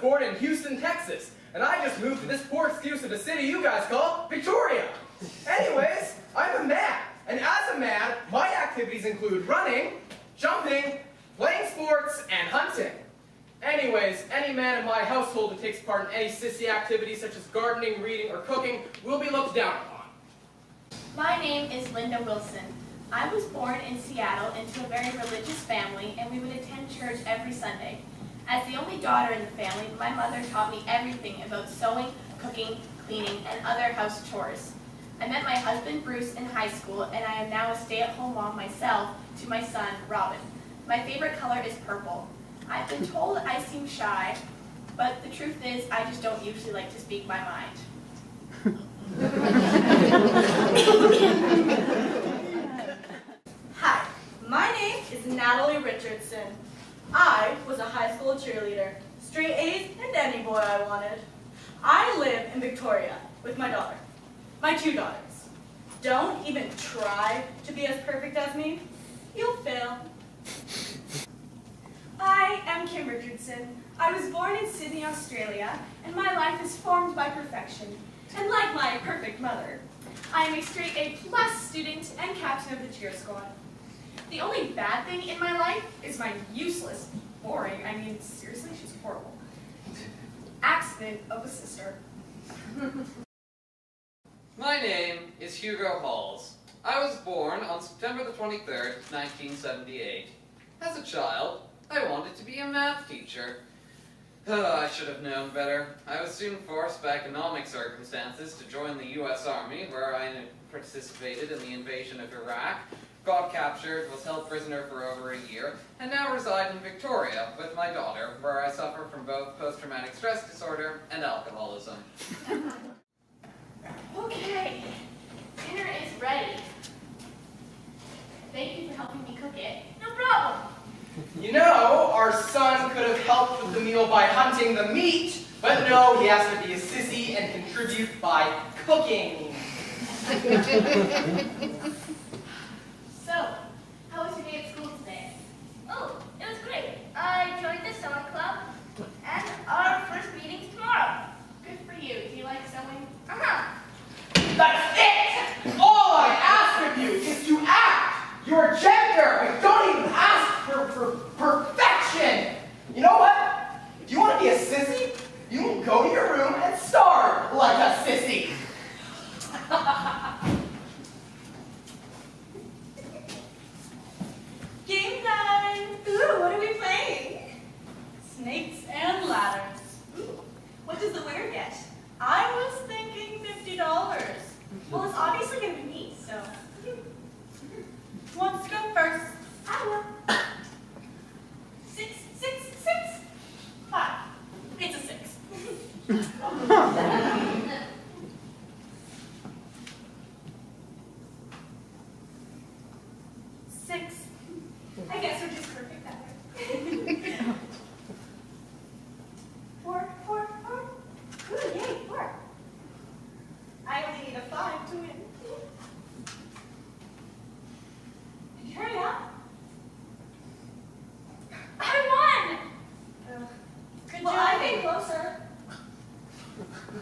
born in Houston, Texas, and I just moved to this poor excuse of a city you guys call Victoria. Anyways, I'm a man, and as a man, my activities include running, jumping, playing sports, and hunting. Anyways, any man in my household who takes part in any sissy activities such as gardening, reading, or cooking will be looked down upon. My name is Linda Wilson. I was born in Seattle into a very religious family, and we would attend church every Sunday. As the only daughter in the family, my mother taught me everything about sewing, cooking, cleaning, and other house chores. I met my husband Bruce in high school, and I am now a stay-at-home mom myself to my son Robin. My favorite color is purple. I've been told I seem shy, but the truth is I just don't usually like to speak my mind. Hi, my name is Natalie Richardson. I was a high school cheerleader, straight A's and any boy I wanted. I live in Victoria with my daughter, my two daughters. Don't even try to be as perfect as me. You'll fail. I am Kim Richardson. I was born in Sydney, Australia, and my life is formed by perfection. And like my perfect mother, I am a straight A+ student and captain of the cheer squad. The only bad thing in my life is my useless, boring, I mean, seriously, she's horrible, accident of a sister. My name is Hugo Halls. I was born on September the 23rd, 1978. As a child, I wanted to be a math teacher. I should have known better. I was soon forced by economic circumstances to join the U.S. Army, where I participated in the invasion of Iraq, got captured, was held prisoner for over a year, and now reside in Victoria with my daughter, where I suffer from both post-traumatic stress disorder and alcoholism. Okay, dinner is ready. Thank you for helping me cook it. No problem. You know, our son could have helped with the meal by hunting the meat, but no, he has to be a sissy and contribute by cooking. So, how was your day at school today? Oh, it was great. I joined the sewing club, and our first meeting's tomorrow. Good for you. Do you like sewing? Uh-huh. That's it! All I ask of you is to act! Your gender! I don't even ask for perfection! You know what? If you want to be a sissy, you can go to your room and starve like a sissy. Game time! Ooh, what are we playing? Snakes and ladders. Ooh, what does the winner get? I was thinking $50. Well, it's obviously going to be me, so. Who wants to go first? I will. 6, 6, 6. 5. It's a 6. Six. I guess we're just perfect that way. 4, 4, 4. Ooh, yay, 4. I only need a 5 to win. Did you hurry up? I won! Good job. I came closer.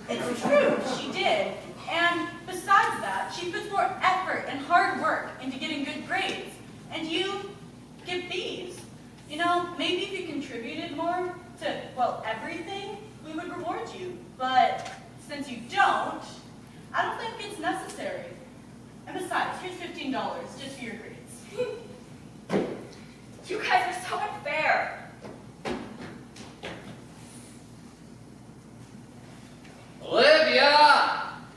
It's true, she did. And besides that, she puts more effort and hard work into getting good grades. And you get B's. You know, maybe if you contributed more to, well, everything, we would reward you. But since you don't, I don't think it's necessary. And besides, here's $15 just for your grades. You guys are so unfair. Olivia!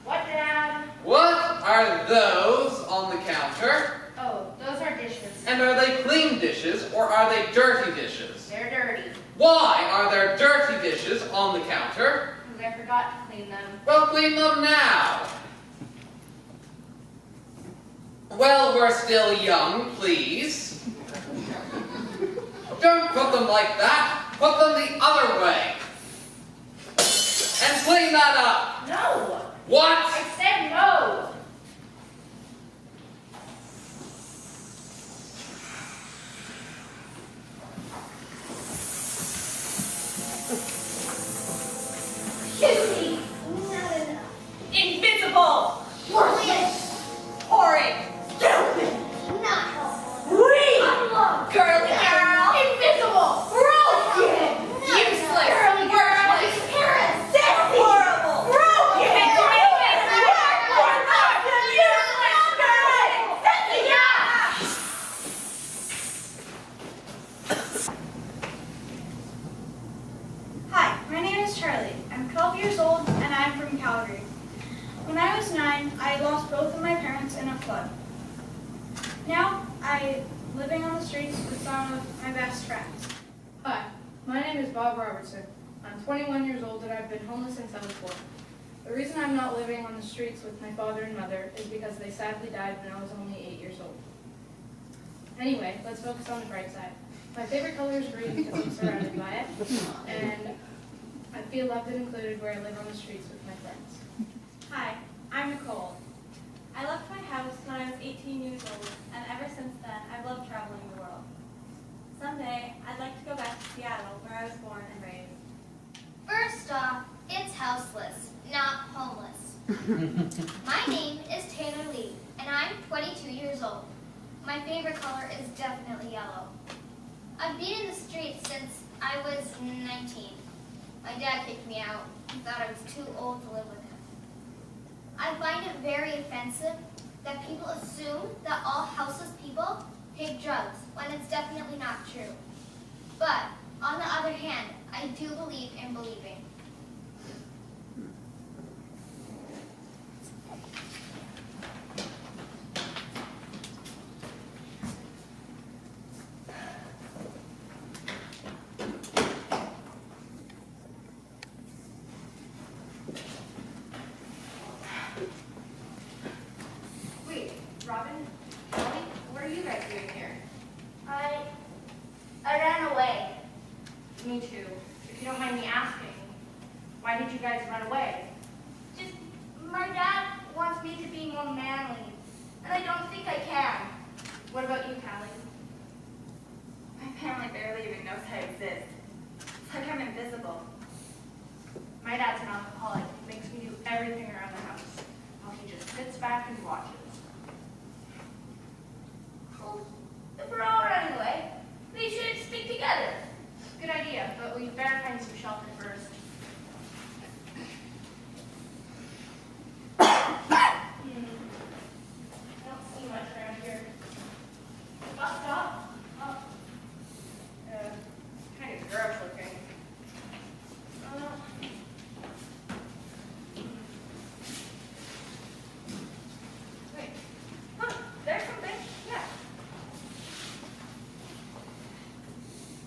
What, Dad? What are those on the counter? Oh, those are dishes. And are they clean dishes or are they dirty dishes? They're dirty. Why are there dirty dishes on the counter? Because I forgot to clean them. Well, clean them now. Well, we're still young, please. Don't put them like that. Put them the other way. And clean that up. No! What? I said no! Sissy. Not enough. Invisible! Worthless. Horrid! Stupid! Not helpful. Weak! Unloved. Girly girl! Invisible. Broken! Useless! Girly girl. Worthless! Parents. Sissy! Horrible! Broken! Useless! Sissy! Hi, my name is Charlie. I'm 12 years old and I'm from Calgary. When I was 9, I lost both of my parents in a flood. Now I'm living on the streets with some of my best friends. Hi, my name is Bob Robertson. I'm 21 years old and I've been homeless since I was born. The reason I'm not living on the streets with my father and mother is because they sadly died when I was only 8 years old. Anyway, let's focus on the bright side. My favorite color is green because I'm surrounded by it, and I feel loved and included where I live on the streets with my friends. Hi, I'm Nicole. I left my house when I was 18 years old, and ever since then, I've loved traveling the world. Someday, I'd like to go back to Seattle, where I was born and raised. First off, it's houseless, not homeless. My name is Taylor Lee, and I'm 22 years old. My favorite color is definitely yellow. I've been in the streets since I was 19. My dad kicked me out. He thought I was too old to live with him. I find it very offensive that people assume that all houseless people take drugs when it's definitely not true. But on the other hand, I do believe in believing. Wait, Robin, Molly, what are you guys doing here? I ran away. Me too. If you don't mind me asking, why did you guys run away? Just, my dad wants me to be more manly, and I don't think I can. What about you, Callie? My family barely even knows I exist. It's like I'm invisible. My dad's an alcoholic. He makes me do everything around the house, while he just sits back and watches. Well, if we're all running away, we should stick together. Good idea, but we better find some shelter first. I don't see much around here. Bus stop? Oh. Kind of gross looking. Wait. Look, there's something. Yeah.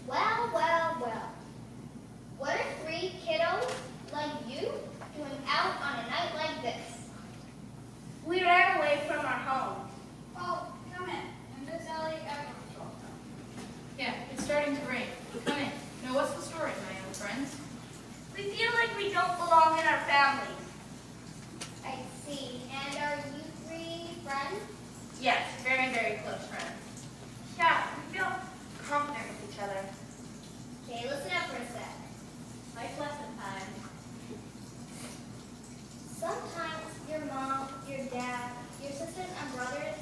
Well, well, well. What are 3 kiddos like you doing out on a night like this? We ran away from our home. Oh, come in. In this alley, everyone's welcome. Yeah, it's starting to rain. Come in. Now, what's the story, my young friends? We feel like we don't belong in our families. I see. And are you 3 friends? Yes, very, very close friends. Yeah, we feel confident with each other. Okay, listen up for a sec. Life lesson time. Sometimes your mom, your dad, your sisters and brothers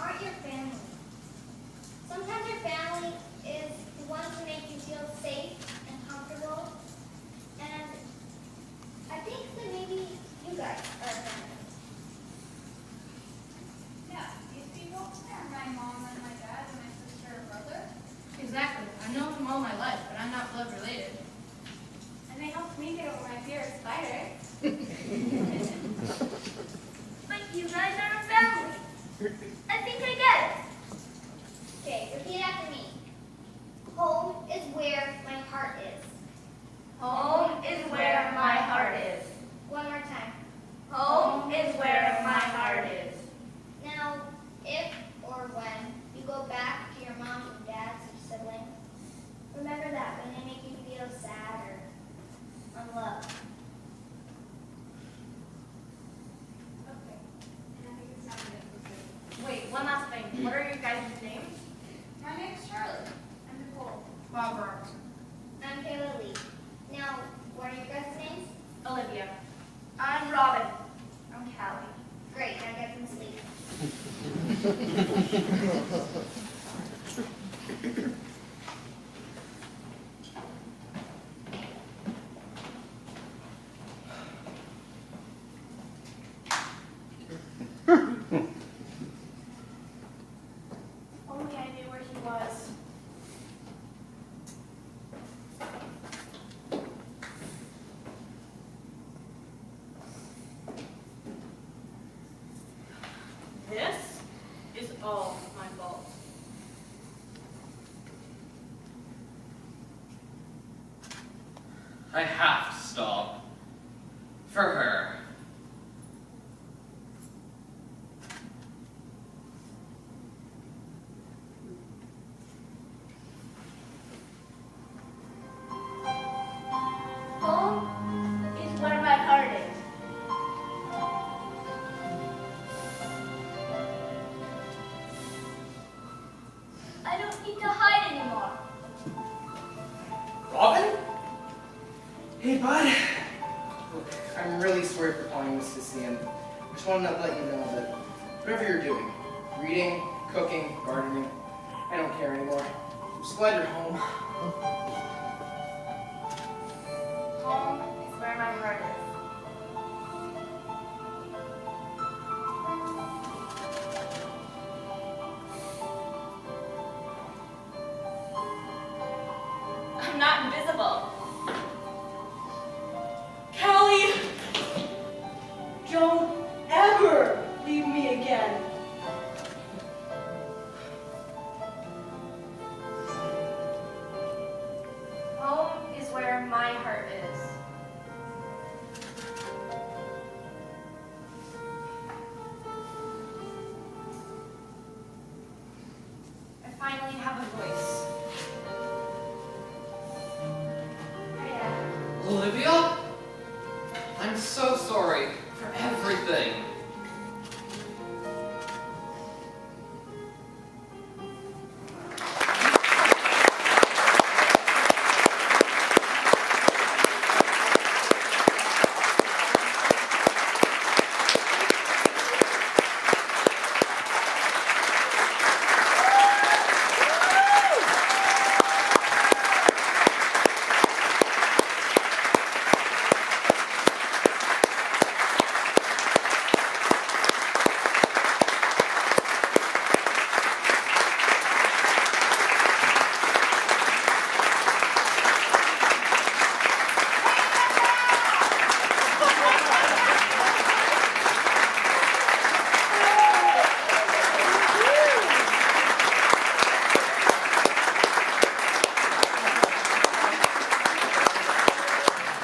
aren't your family. Sometimes your family is the ones who make you feel safe and comfortable. And I think that maybe you guys are family. Yeah, these people are my mom and my dad and my sister and brother. Exactly. I've known them all my life, but I'm not blood related. And they helped me get over my fear of spiders. But you guys are a family. I think I get it. Okay, repeat after me. Home is where my heart is. Home is where my heart is. One more time. Home is where my heart is. Now, if or when you go back to your mom and dad's or siblings, remember that when they make you feel sad or unloved. Okay. And I think it sounded good. Wait, Victoria. I'm Robin. I'm Callie. Great, now get some sleep. Only I knew where he was. This is all my fault. I have to stop. For her. Home is where my heart is. I don't need to hide anymore. Robin? Hey, bud. Look, I'm really sorry for calling you Miss Sissy, and I just wanted to let you know that whatever you're doing, reading, cooking, gardening, I don't care anymore. I'm just glad you're home. Home is where my heart is. I'm not invisible. Callie, don't ever leave me again. Home is where my heart is. I finally have a voice. Olivia? I'm so sorry for everything.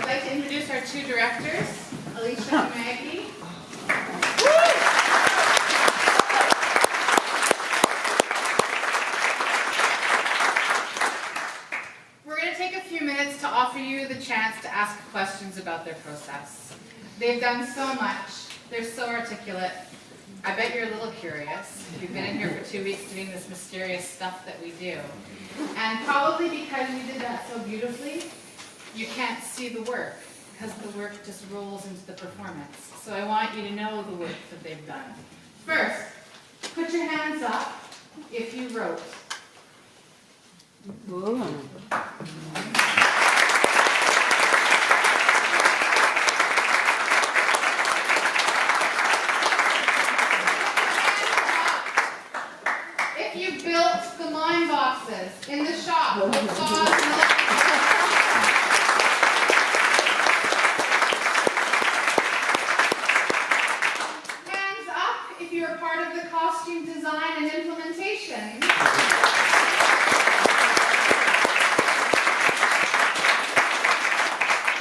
I'd like to introduce our two directors, Alicia and Maggie. We're going to take a few minutes to offer you the chance to ask questions about their process. They've done so much. They're so articulate. I bet you're a little curious. You've been in here for 2 weeks doing this mysterious stuff that we do. And probably because you did that so beautifully, you can't see the work, because the work just rolls into the performance. So I want you to know the work that they've done. First, put your hands up if you wrote. If you built the line boxes in the shop with saws and hands up if you're part of the costume design and implementation.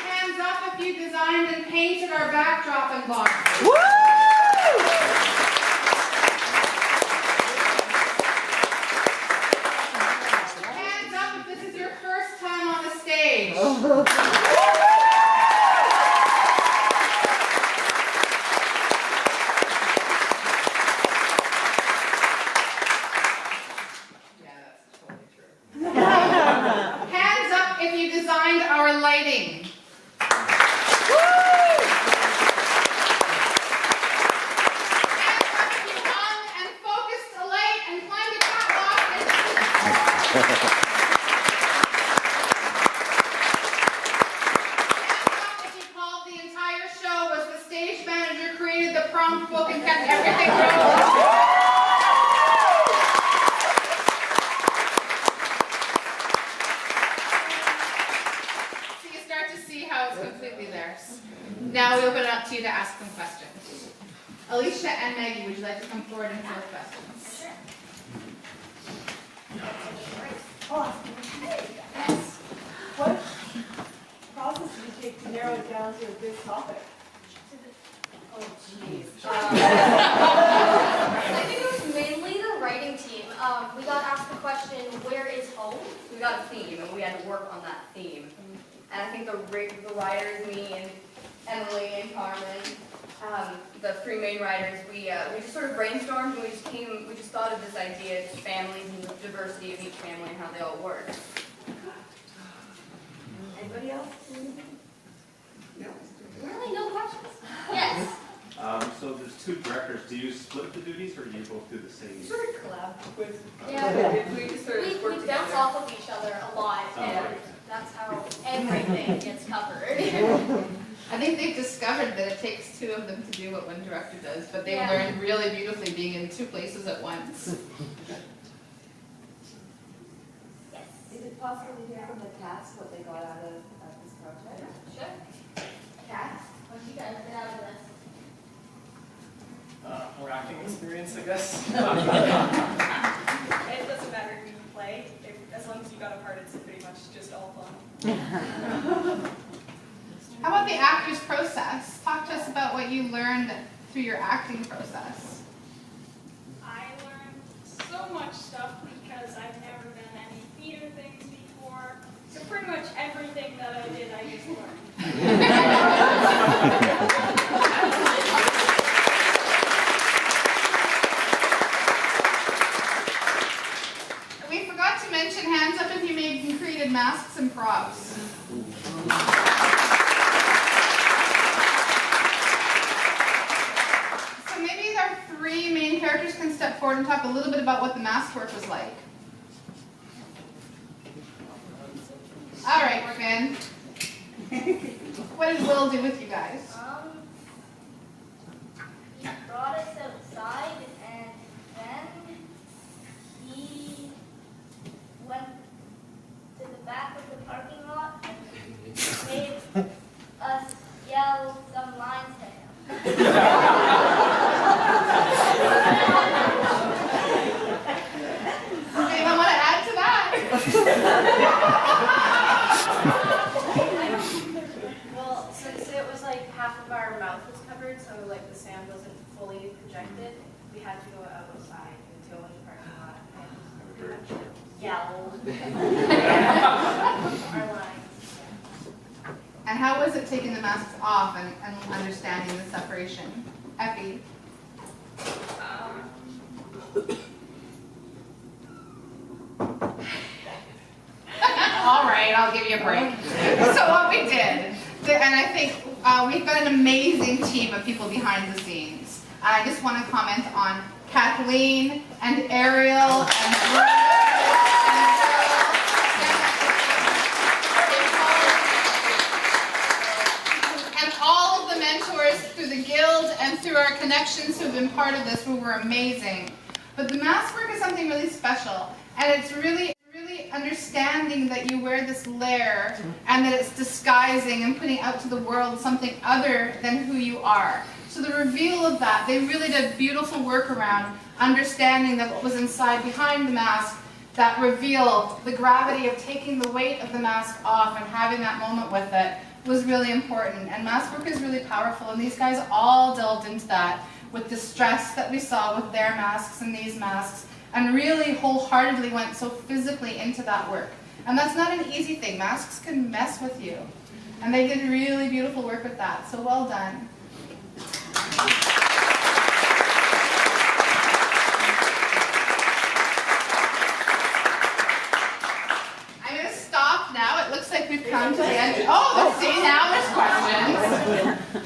Hands up if you designed and painted our backdrop and boxes. Hands up if this is your first time on the stage. Hands up if you designed our lighting. prompt book and kept everything rolling. So you start to see how it's completely theirs. Now we open it up to you to ask them questions. Alicia and Maggie, would you like to come forward and field questions? What process did you take to narrow it down to this topic? Oh, jeez. I think it was mainly the writing team. We got asked the question, where is home? We got a theme, and we had to work on that theme. And I think the writers, me and Emily and Carmen, the three main writers, we just sort of brainstormed, and we just thought of this idea, just families and the diversity of each family and how they all work. Anybody else? No. Really, no questions? Yes. So there's two directors. Do you split the duties, or do you both do the same? Sort of collab. Yeah. We just sort of we bounce off of each other a lot, and that's how everything gets covered. I think they've discovered that it takes two of them to do what one director does, but they've learned really beautifully being in two places at once. Yes. Is it possible to hear from the cast what they got out of this project? Sure. Kat, what did you guys get out of this? More acting experience, I guess. It doesn't matter who you play, as long as you got a part, it's pretty much just all fun. How about the actor's process? Talk to us about what you learned through your acting process. I learned so much stuff because I've never done any theater things before. So pretty much everything that I did, I just learned. We forgot to mention, hands up if you made and created masks and props. So maybe our three main characters can step forward and talk a little bit about what the mask work was like. All right, Finn. What did Will do with you guys? He brought us outside, and then he went to the back of the parking lot and made us yell some lines to him. Anyone want to add to that? Well, since it was like half of our mouth was covered, so like the sound wasn't fully projected, we had to go outside and go in the parking lot and pretty much yell our lines. And how was it taking the masks off and understanding the separation? Effie? All right, I'll give you a break. So what we did, and I think we've got an amazing team of people behind the scenes. I just want to comment on Kathleen and Ariel and all of the mentors through the guild and through our connections who have been part of this, who were amazing. But the mask work is something really special, and it's really understanding that you wear this layer and that it's disguising and putting out to the world something other than who you are. So the reveal of that, they really did beautiful work around understanding that what was inside behind the mask, that reveal, the gravity of taking the weight of the mask off and having that moment with it was really important. And mask work is really powerful, and these guys all delved into that with the stress that we saw with their masks and these masks, and really wholeheartedly went so physically into that work. And that's not an easy thing. Masks can mess with you. And they did really beautiful work with that, so well done. I'm going to stop now. It looks like we've come to the end. Oh, let's see, now there's questions.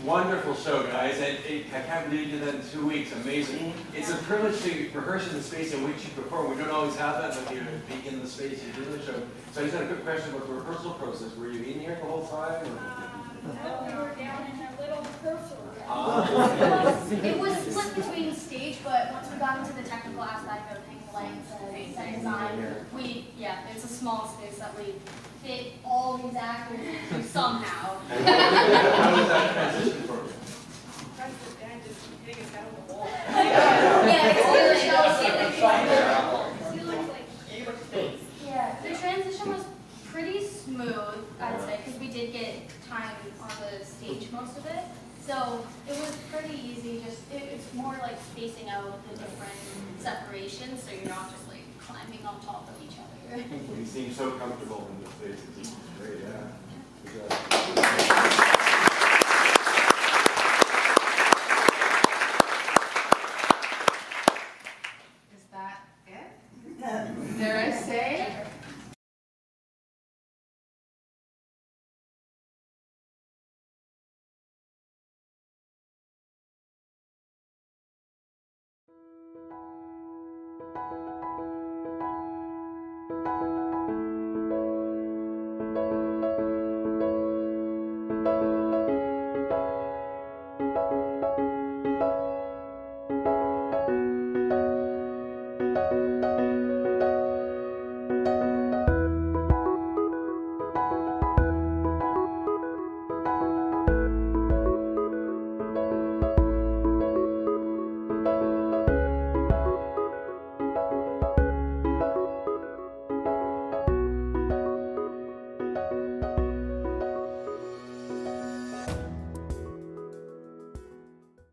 Wonderful show, guys. I can't believe you did that in 2 weeks. Amazing. It's a privilege to rehearse in the space in which you perform. We don't always have that, but you be in the space you do the show. So I just had a quick question about the rehearsal process. Were you in here the whole time? Or? No, we were down in a little rehearsal room. It was split between stage, but once we got into the technical aspect of hanging lights and set design, it's a small space that we fit all these actors into somehow. How was that transition for you? Press the band, just hitting his head on the wall. Yeah, the transition was pretty smooth, I'd say, because we did get time on the stage most of it. So it was pretty easy, just it's more like spacing out the different separations so you're not just like climbing on top of each other. You seem so comfortable in this space. It's great, yeah. Is that it? Dare I say?